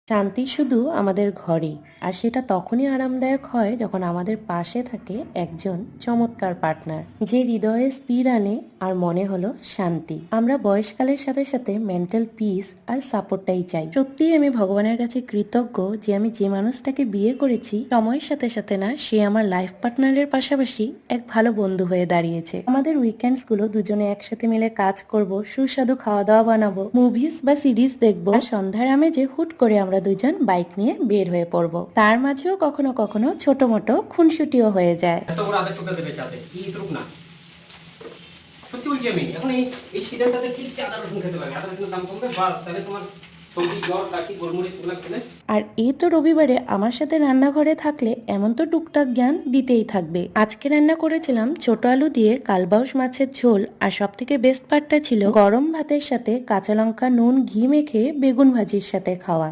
শান্তি শুধু আমাদের ঘরেই, আর সেটা তখনই আরামদায়ক হয় যখন আমাদের পাশে থাকে একজন চমৎকার পার্টনার, যে হৃদয়ে স্থির আনে আর মনে হলো শান্তি। আমরা বয়সকালের সাথে সাথে মেন্টাল পিস আর সাপোর্টটাই চাই। সত্যিই আমি ভগবানের কাছে কৃতজ্ঞ যে আমি যে মানুষটাকে বিয়ে করেছি, সময়ের সাথে সাথে না, সে আমার লাইফ পার্টনারের পাশাপাশি এক ভালো বন্ধু হয়ে দাঁড়িয়েছে। আমাদের উইকেন্ডস গুলো দুজনে একসাথে মিলে কাজ করব, সুস্বাদু খাওয়া দাওয়া বানাবো, মুভিজ বা সিরিজ দেখবো, আর সন্ধ্যার আমেজে হুট করে আমরা দুজন বাইক নিয়ে বের হয়ে পড়ব। তার মাঝেও কখনো কখনো ছোট মোটো খুনসুটিও হয়ে যায়। এত বড় আদা টুকরা দেবে চাতে কি এতটুক না। সত্যি বলছি আমি এখন এই সিজনটাতে ঠিক আদা রসুন খেতে পারবে, আদা রসুনের দাম কমবে, বাস তাহলে তোমার সর্দি জ্বর কাশি গোলমরিচ এগুলো খেলে। আর এই তো রবিবারে আমার সাথে রান্নাঘরে থাকলে এমন তো টুকটাক জ্ঞান দিতেই থাকবে। আজকে রান্না করেছিলাম ছোট আলু দিয়ে কালবাউস মাছের ঝোল, আর সব থেকে বেস্ট পার্টটা ছিল গরম ভাতের সাথে কাঁচা লঙ্কা নুন ঘি মেখে বেগুন ভাজির সাথে খাওয়া।